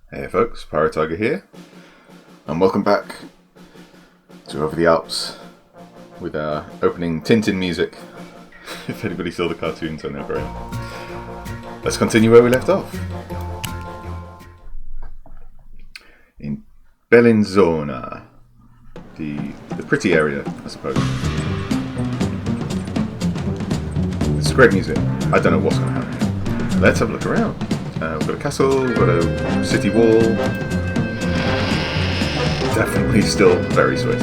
Hey folks, Tiger here, and welcome back to Over the Alps with our opening Tintin music. If anybody saw the cartoons, I know great. Let's continue where we left off. In Bellinzona, the pretty area, I suppose. It's great music. I don't know what's going to happen here. Let's have a look around. We've got a castle, we've got a city wall. Definitely still very Swiss.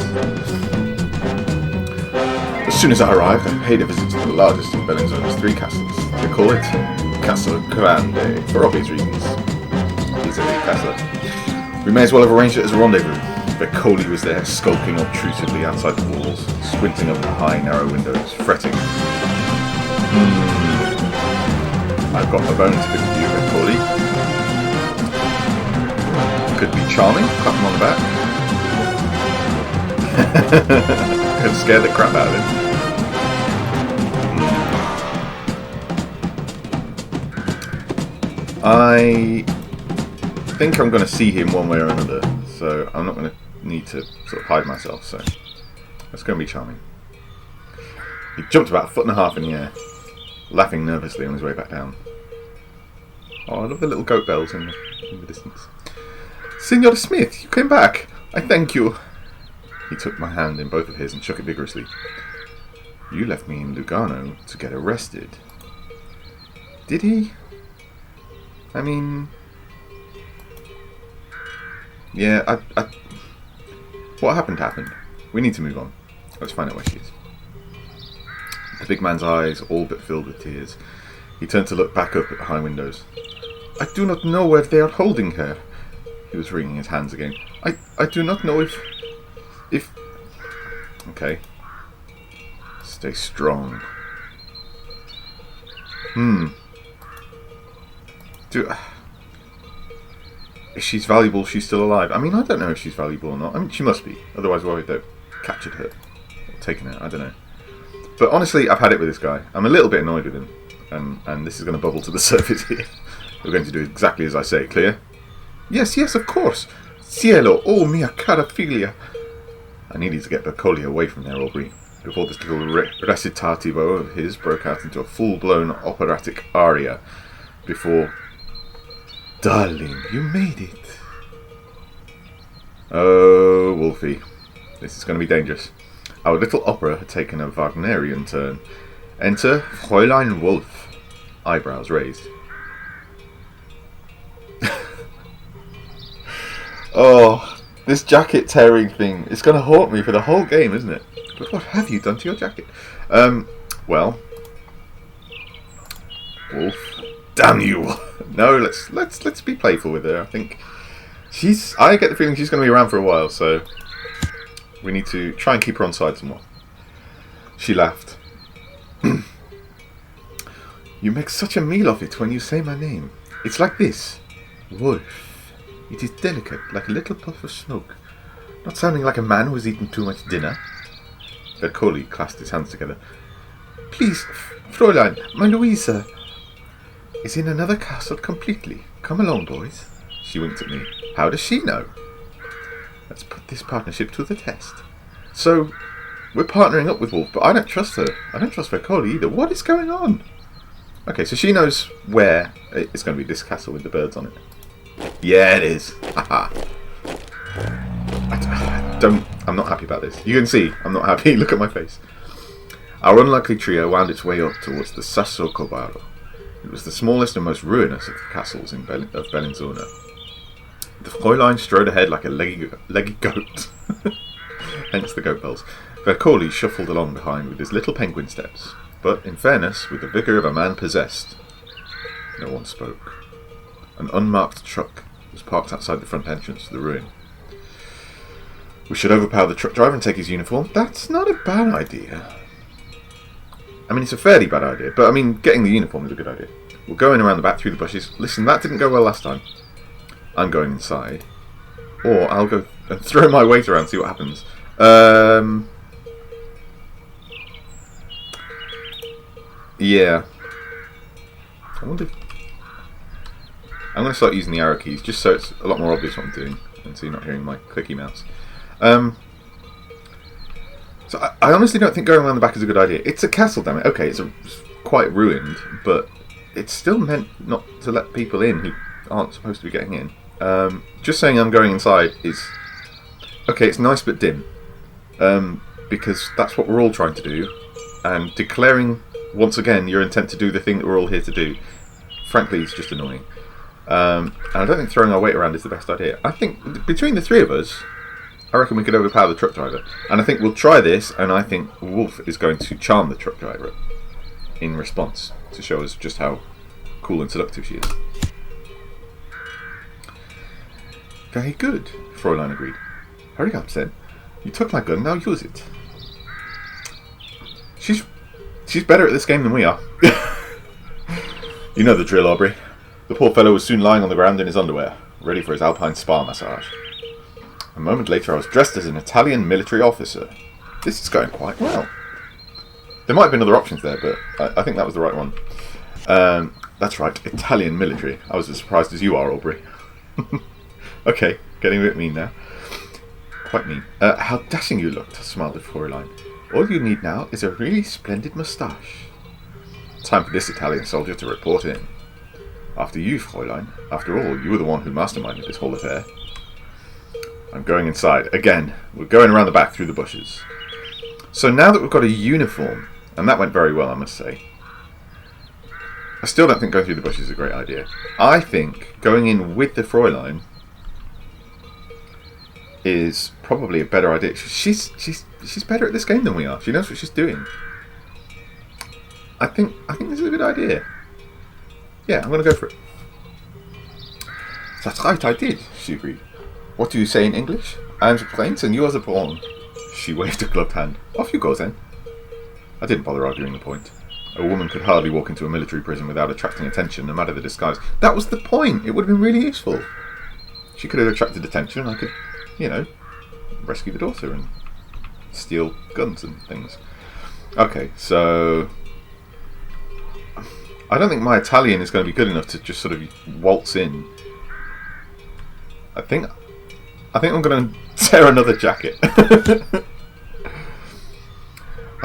As soon as I arrived, I paid a visit to the largest of Bellinzona's 3 castles. They call it Castle Grande, for obvious reasons. It's a big castle. We may as well have arranged it as a rendezvous. Beccoli was there, skulking obtrusively outside the walls, squinting up the high, narrow windows, fretting. I've got my bones to pick with you, Beccoli. Could be charming, clap him on the back. Could scare the crap out of him. I think I'm going to see him one way or another, so I'm not going to need to sort of hide myself, so that's going to be charming. He jumped about 1.5 foot in the air, laughing nervously on his way back down. Oh, I love the little goat bells in the distance. Signor Smith, you came back. I thank you. He took my hand in both of his and shook it vigorously. You left me in Lugano to get arrested. Did he? I mean... Yeah, what happened. We need to move on. Let's find out where she is. The big man's eyes all but filled with tears. He turned to look back up at the high windows. I do not know where they are holding her. He was wringing his hands again. I do not know if... Okay. Stay strong. If she's valuable, she's still alive. I mean, I don't know if she's valuable or not. I mean, she must be. Otherwise, why would they have captured her? Or taken her? I don't know. But honestly, I've had it with this guy. I'm a little bit annoyed with him. And this is going to bubble to the surface here. We're going to do exactly as I say. Clear? Yes, of course. Cielo, oh mia cara figlia. I needed to get Beccoli away from there, Aubrey, before this little recitativo of his broke out into a full-blown operatic aria. Before... Darling, you made it. Oh, Wolfie. This is going to be dangerous. Our little opera had taken a Wagnerian turn. Enter Fräulein Wolf. Eyebrows raised. Oh, this jacket tearing thing. It's going to haunt me for the whole game, isn't it? But what have you done to your jacket? Well, Wolf. Damn you! No, let's be playful with her. I think I get the feeling she's going to be around for a while, so we need to try and keep her on side somewhat. She laughed. You make such a meal of it when you say my name. It's like this. Wolf. It is delicate, like a little puff of smoke. Not sounding like a man who has eaten too much dinner. Beccoli clasped his hands together. Please, Fräulein, my Louisa is in another castle completely. Come along, boys. She winked at me. How does she know? Let's put this partnership to the test. So, we're partnering up with Wolf, but I don't trust her. I don't trust Beccoli either. What is going on? Okay, so she knows where it's going to be, this castle with the birds on it. Yeah, it is. Haha. I'm not happy about this. You can see I'm not happy. Look at my face. Our unlikely trio wound its way up towards the Sasso Cobaro. It was the smallest and most ruinous of the castles of Bellinzona. The Fräulein strode ahead like a leggy goat. Hence the goat bells. Beccoli shuffled along behind with his little penguin steps. But, in fairness, with the vigour of a man possessed. No one spoke. An unmarked truck was parked outside the front entrance to the ruin. We should overpower the truck driver and take his uniform. That's not a bad idea. I mean, it's a fairly bad idea, but I mean, getting the uniform is a good idea. We'll go in around the back through the bushes. Listen, that didn't go well last time. I'm going inside. Or I'll go and throw my weight around and see what happens. Yeah. I wonder if... I'm going to start using the arrow keys just so it's a lot more obvious what I'm doing and so you're not hearing my clicky mouse. So I honestly don't think going around the back is a good idea. It's a castle, damn it. Okay, it's quite ruined, but it's still meant not to let people in who aren't supposed to be getting in. Just saying I'm going inside is... Okay, it's nice but dim. Because that's what we're all trying to do. And declaring, once again, your intent to do the thing that we're all here to do, frankly, is just annoying. And I don't think throwing our weight around is the best idea. I think between the three of us, I reckon we could overpower the truck driver. And I think we'll try this, and I think Wolf is going to charm the truck driver in response to show us just how cool and seductive she is. Very good, Fräulein agreed. Hurry up, then. You took my gun, now use it. She's better at this game than we are. You know the drill, Aubrey. The poor fellow was soon lying on the ground in his underwear, ready for his alpine spa massage. A moment later I was dressed as an Italian military officer. This is going quite well. There might have been other options there, but I think that was the right one. That's right, Italian military. I was as surprised as you are, Aubrey. Okay, getting a bit mean now. Quite mean. How dashing you looked, smiled the Fräulein. All you need now is a really splendid moustache. Time for this Italian soldier to report in. After you, Fräulein. After all, you were the one who masterminded this whole affair. I'm going inside. Again, we're going around the back through the bushes. So now that we've got a uniform, and that went very well, I must say. I still don't think going through the bushes is a great idea. I think going in with the Fräulein is probably a better idea. She's better at this game than we are. She knows what she's doing. I think this is a good idea. Yeah, I'm going to go for it. That's right, I did, she agreed. What do you say in English? I am the prince and you are the pawn. She waved a gloved hand. Off you go then. I didn't bother arguing the point. A woman could hardly walk into a military prison without attracting attention, no matter the disguise. That was the point. It would have been really useful. She could have attracted attention and I could, you know, rescue the daughter and steal guns and things. Okay, so... I don't think my Italian is going to be good enough to just sort of waltz in. I think I'm going to tear another jacket.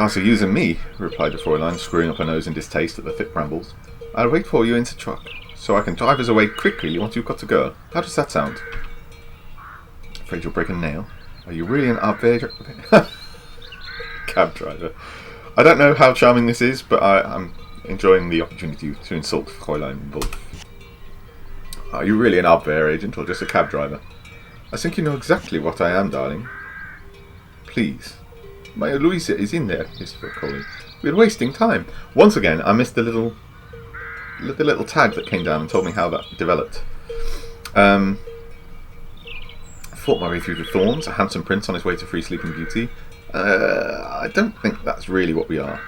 So using me, replied the Fräulein, screwing up her nose in distaste at the thick brambles. I'll wait for you in the truck, so I can drive us away quickly once you've got to go. How does that sound? Afraid you'll break a nail? Are you really an cab driver? I don't know how charming this is, but I'm enjoying the opportunity to insult Fräulein Wolf. Are you really an Abwehr agent or just a cab driver? I think you know exactly what I am, darling. Please. My Louisa is in there, hissed the collie. We're wasting time. Once again, I missed the little tag that came down and told me how that developed. Fought my way through the thorns, a handsome prince on his way to free sleeping beauty. I don't think that's really what we are.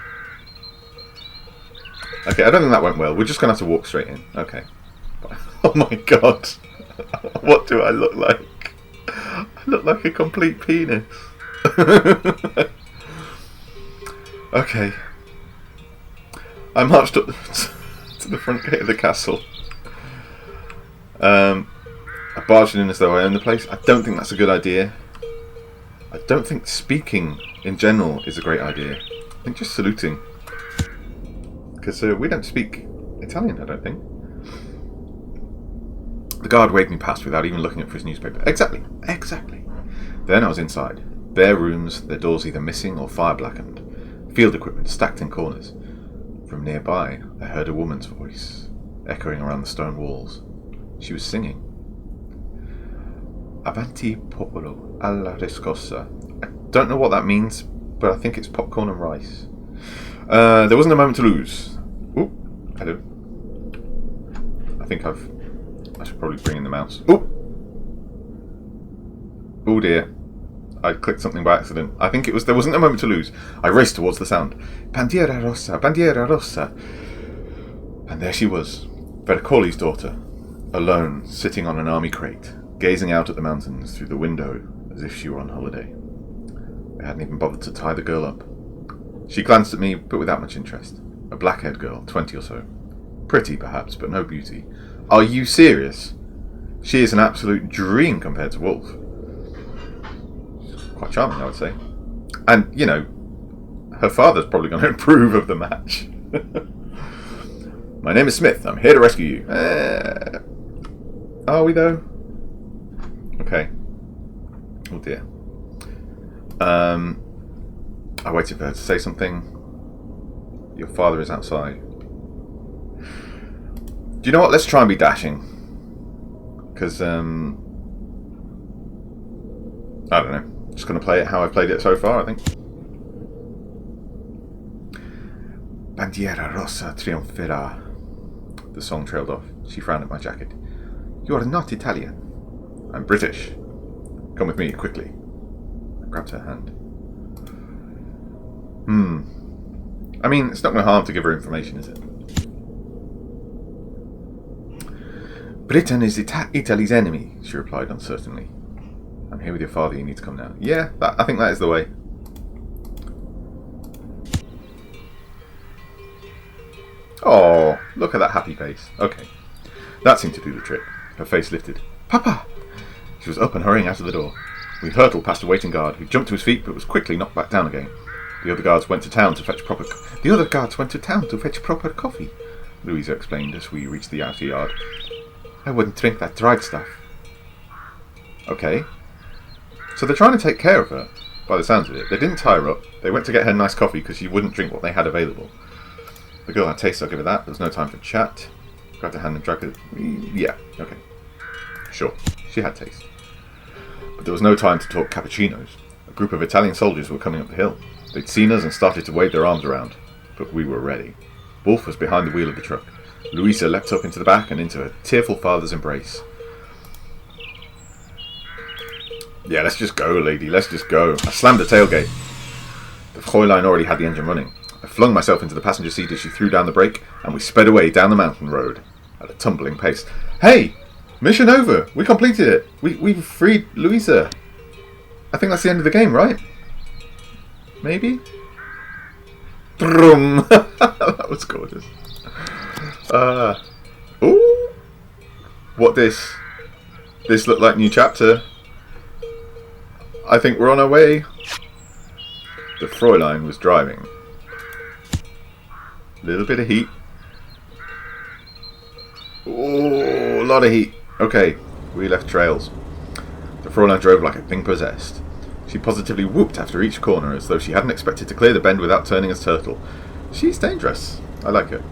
Okay, I don't think that went well. We're just going to have to walk straight in. Okay. Oh my god. What do I look like? I look like a complete penis. Okay. I marched up to the front gate of the castle. I barged in as though I own the place. I don't think that's a good idea. I don't think speaking in general is a great idea. I think just saluting. Because we don't speak Italian, I don't think. The guard waved me past without even looking up for his newspaper. Exactly. Then I was inside. Bare rooms, their doors either missing or fire blackened. Field equipment stacked in corners. From nearby, I heard a woman's voice, echoing around the stone walls. She was singing. Avanti popolo alla riscossa. I don't know what that means, but I think it's popcorn and rice. There wasn't a moment to lose. Ooh, hello. I think I should probably bring in the mouse. Ooh! Oh dear. I clicked something by accident. I think there wasn't a moment to lose. I raced towards the sound. Bandiera rossa, bandiera rossa. And there she was, Vercoli's daughter, alone, sitting on an army crate, gazing out at the mountains through the window as if she were on holiday. I hadn't even bothered to tie the girl up. She glanced at me, but without much interest. A black-haired girl, 20 or so. Pretty, perhaps, but no beauty. Are you serious? She is an absolute dream compared to Wolf. Quite charming, I would say. And, you know, her father's probably going to approve of the match. My name is Smith. I'm here to rescue you. Are we, though? Okay. Oh, dear. I waited for her to say something. Your father is outside. Do you know what? Let's try and be dashing. Because, I don't know. Just going to play it how I've played it so far, I think. Bandiera Rossa triunferà. The song trailed off. She frowned at my jacket. You are not Italian. I'm British. Come with me, quickly. I grabbed her hand. I mean, it's not going to harm to give her information, is it? Britain is Italy's enemy, she replied uncertainly. I'm here with your father, you need to come now. Yeah, I think that is the way. Oh, look at that happy face. Okay. That seemed to do the trick. Her face lifted. Papa! She was up and hurrying out of the door. We hurtled past a waiting guard, who jumped to his feet but was quickly knocked back down again. The other guards went to town to fetch proper coffee, Louisa explained as we reached the outer yard. I wouldn't drink that dried stuff. Okay. So they're trying to take care of her, by the sounds of it. They didn't tie her up. They went to get her nice coffee because she wouldn't drink what they had available. The girl had taste, I'll give her that. There was no time for chat. Grabbed her hand and dragged her. Yeah, okay. Sure, she had taste. But there was no time to talk cappuccinos. A group of Italian soldiers were coming up the hill. They'd seen us and started to wave their arms around. But we were ready. Wolf was behind the wheel of the truck. Louisa leapt up into the back and into her tearful father's embrace. Yeah, let's just go, lady. Let's just go. I slammed the tailgate. The Fräulein already had the engine running. I flung myself into the passenger seat as she threw down the brake, and we sped away down the mountain road at a tumbling pace. Hey! Mission over! We completed it! We've freed Louisa! I think that's the end of the game, right? Maybe? Drum! That was gorgeous. Ooh! What this? This looked like new chapter. I think we're on our way. The Fräulein was driving. Little bit of heat. Oh, a lot of heat. Okay, we left trails. The Fräulein drove like a thing possessed. She positively whooped after each corner as though she hadn't expected to clear the bend without turning as turtle. She's dangerous. I like her.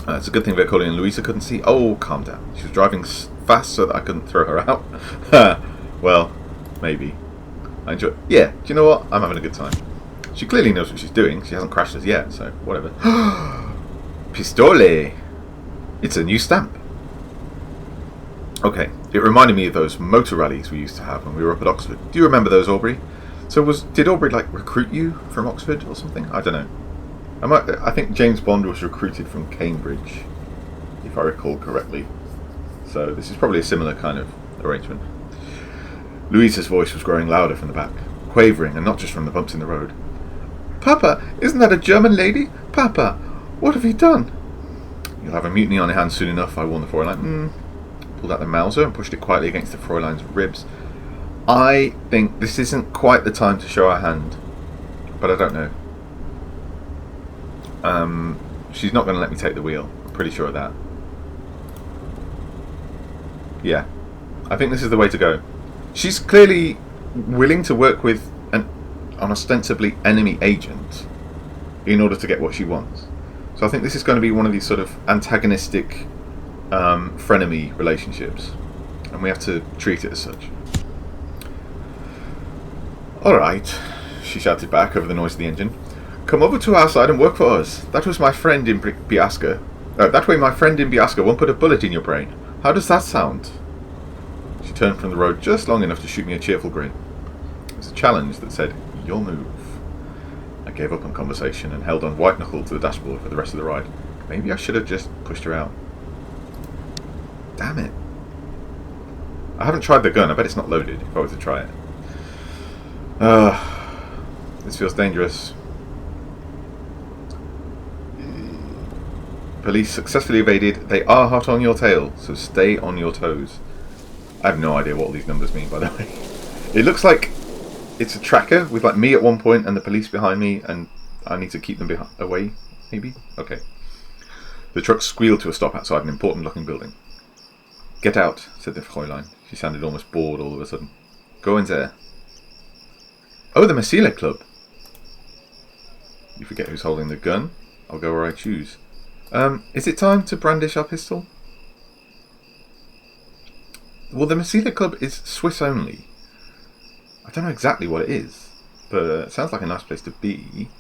It's a good thing Victoria and Louisa couldn't see. Oh, calm down. She was driving fast so that I couldn't throw her out. Well, maybe. I enjoy it. Yeah, do you know what? I'm having a good time. She clearly knows what she's doing. She hasn't crashed us yet, so whatever. Pistole! It's a new stamp. Okay, it reminded me of those motor rallies we used to have when we were up at Oxford. Do you remember those, Aubrey? So did Aubrey like recruit you from Oxford or something? I don't know. I think James Bond was recruited from Cambridge, if I recall correctly. So this is probably a similar kind of arrangement. Louisa's voice was growing louder from the back, quavering, and not just from the bumps in the road. Papa, isn't that a German lady? Papa, what have you done? You'll have a mutiny on your hands soon enough, I warned the Fräulein. Pulled out the Mauser and pushed it quietly against the Fräulein's ribs. I think this isn't quite the time to show our hand, but I don't know. She's not going to let me take the wheel. I'm pretty sure of that. Yeah, I think this is the way to go. She's clearly willing to work with an ostensibly enemy agent in order to get what she wants. So I think this is going to be one of these sort of antagonistic frenemy relationships, and we have to treat it as such. Alright, she shouted back over the noise of the engine. Come over to our side and work for us. That was my friend in Biasca. That way my friend in Biasca won't put a bullet in your brain. How does that sound? She turned from the road just long enough to shoot me a cheerful grin. It was a challenge that said, your move. I gave up on conversation and held on white-knuckled to the dashboard for the rest of the ride. Maybe I should have just pushed her out. Damn it. I haven't tried the gun. I bet it's not loaded if I were to try it. This feels dangerous. police successfully evaded. They are hot on your tail, so stay on your toes. I have no idea what all these numbers mean, by the way. It looks like it's a tracker with like me at one point and the police behind me, and I need to keep them away, maybe? Okay. The truck squealed to a stop outside an important-looking building. Get out, said the Fräulein. She sounded almost bored all of a sudden. Go in there. Oh, the Masile Club. You forget who's holding the gun. I'll go where I choose. Is it time to brandish our pistol? Well, the Masile Club is Swiss only. I don't know exactly what it is, but it sounds like a nice place to be.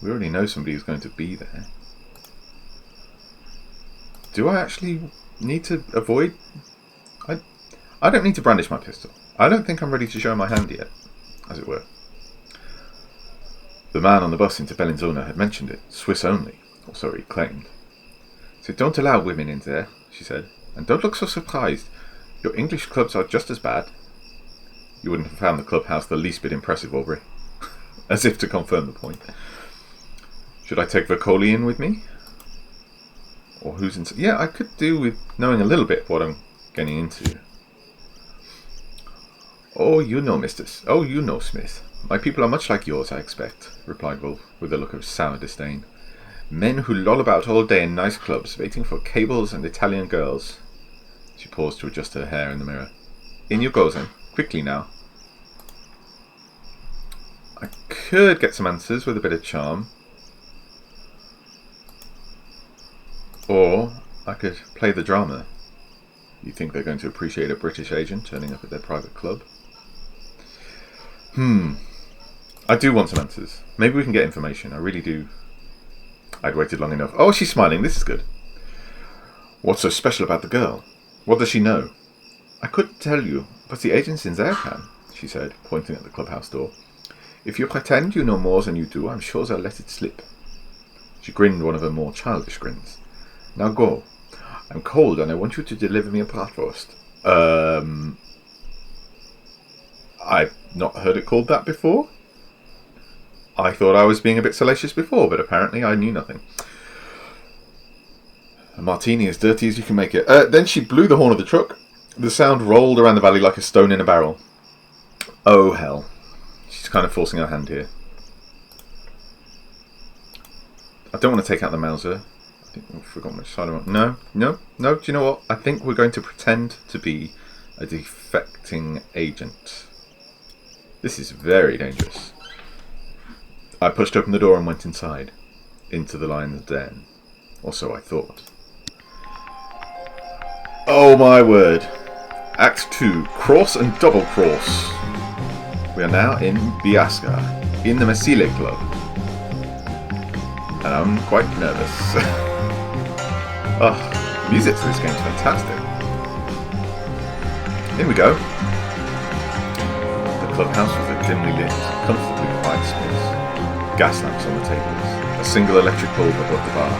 We already know somebody who's going to be there. Do I actually need to avoid... I don't need to brandish my pistol. I don't think I'm ready to show my hand yet, as it were. The man on the bus into Bellinzona had mentioned it, Swiss only, or so he claimed. So don't allow women in there, she said, and don't look so surprised. Your English clubs are just as bad. You wouldn't have found the clubhouse the least bit impressive, Aubrey. As if to confirm the point. Should I take Vercoli in with me? Or who's in... Yeah, I could do with knowing a little bit what I'm getting into. Oh, you know, Oh, you know, Smith. My people are much like yours, I expect, replied Wolf, with a look of sour disdain. Men who loll about all day in nice clubs, waiting for cables and Italian girls. She paused to adjust her hair in the mirror. In you go, then. Quickly now. I could get some answers with a bit of charm. Or I could play the drama. You think they're going to appreciate a British agent turning up at their private club? I do want some answers. Maybe we can get information. I really do. I'd waited long enough. Oh, she's smiling. This is good. What's so special about the girl? What does she know? I couldn't tell you, but the agents in there can, she said, pointing at the clubhouse door. If you pretend you know more than you do, I'm sure they'll let it slip. She grinned one of her more childish grins. Now go. I'm cold and I want you to deliver me a bratwurst. I've not heard it called that before. I thought I was being a bit salacious before, but apparently I knew nothing. A martini as dirty as you can make it. Then she blew the horn of the truck. The sound rolled around the valley like a stone in a barrel. Oh, hell. She's kind of forcing her hand here. I don't want to take out the Mauser. I think I've forgotten which side I want. No. Do you know what? I think we're going to pretend to be a defecting agent. This is very dangerous. I pushed open the door and went inside. Into the lion's den. Or so I thought. Oh my word. Act 2. Cross and double cross. We are now in Biasca. In the Masile Club. And I'm quite nervous. Oh, music to this game is fantastic. Here we go. The clubhouse was a dimly lit, comfortably quiet space. Gas lamps on the tables. A single electric bulb above the bar.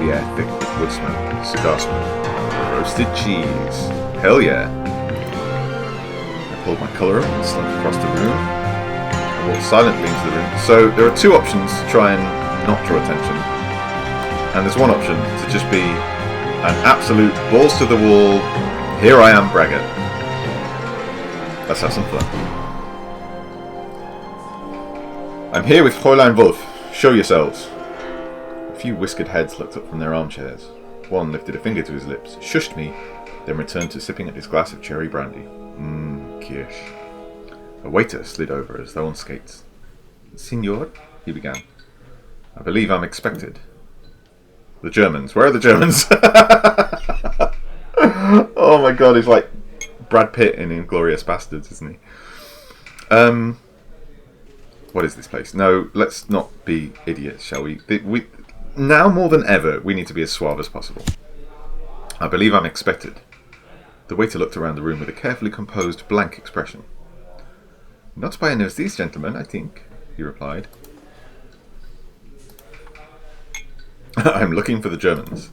The air thick with wood smoke, cigar smoke, roasted cheese. Hell yeah. I pulled my collar up and slunk across the room. I walked silently into the room. So there are two options to try and not draw attention. And there's one option to just be an absolute balls to the wall, here I am braggart. Let's have some fun. I'm here with Fräulein Wolf. Show yourselves. A few whiskered heads looked up from their armchairs. One lifted a finger to his lips, shushed me, then returned to sipping at his glass of cherry brandy. Kirsch. A waiter slid over as though on skates. Signor, he began. I believe I'm expected. The Germans. Where are the Germans? Oh my god, he's like Brad Pitt in Inglourious Bastards, isn't he? What is this place? No, let's not be idiots, shall we? Now more than ever, we need to be as suave as possible. I believe I'm expected. The waiter looked around the room with a carefully composed, blank expression. Not by any of these gentlemen, I think, he replied. I'm looking for the Germans.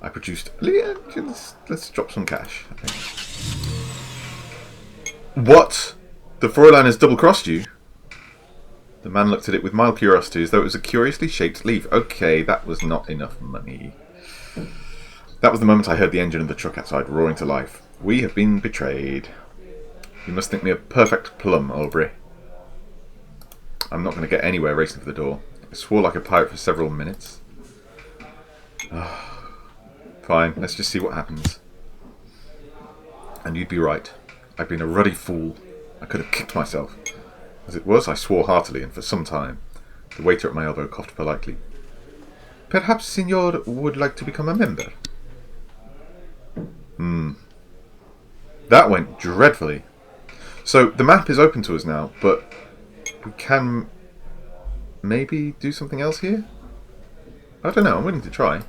I produced... Let's drop some cash, I think. What? The Fräulein has double-crossed you? The man looked at it with mild curiosity, as though it was a curiously shaped leaf. Okay, that was not enough money. That was the moment I heard the engine of the truck outside roaring to life. We have been betrayed. You must think me a perfect plum, Aubrey. I'm not going to get anywhere racing for the door. I swore like a pirate for several minutes. Fine, let's just see what happens. And you'd be right. I've been a ruddy fool. I could have kicked myself. As it was, I swore heartily, and for some time. The waiter at my elbow coughed politely. Perhaps Signor would like to become a member? That went dreadfully. So, the map is open to us now, but we can maybe do something else here? I don't know, I'm willing to try.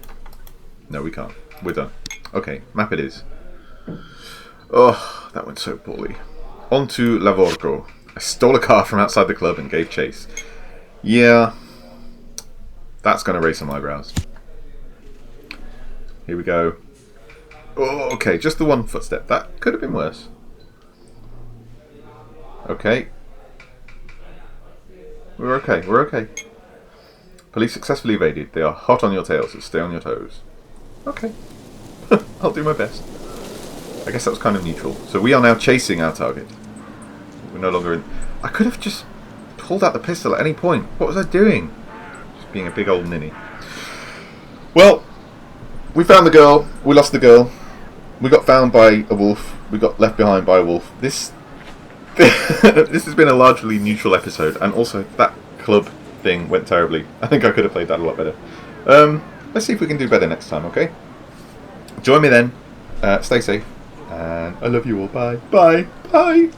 No, we can't. We're done. Okay, map it is. Oh, that went so poorly. On to Lavorco. I stole a car from outside the club and gave chase. Yeah, that's going to raise some eyebrows. Here we go. Oh, okay, just the one footstep. That could have been worse. Okay. We're okay, we're okay. Police successfully evaded. They are hot on your tail, so stay on your toes. Okay. I'll do my best. I guess that was kind of neutral. So we are now chasing our target. We're no longer in... I could have just pulled out the pistol at any point. What was I doing? Just being a big old ninny. Well, we found the girl. We lost the girl. We got found by a wolf. We got left behind by a wolf. This has been a largely neutral episode, and also that club thing went terribly. I think I could have played that a lot better. Let's see if we can do better next time, okay? Join me then. Stay safe, and I love you all. Bye. Bye. Bye.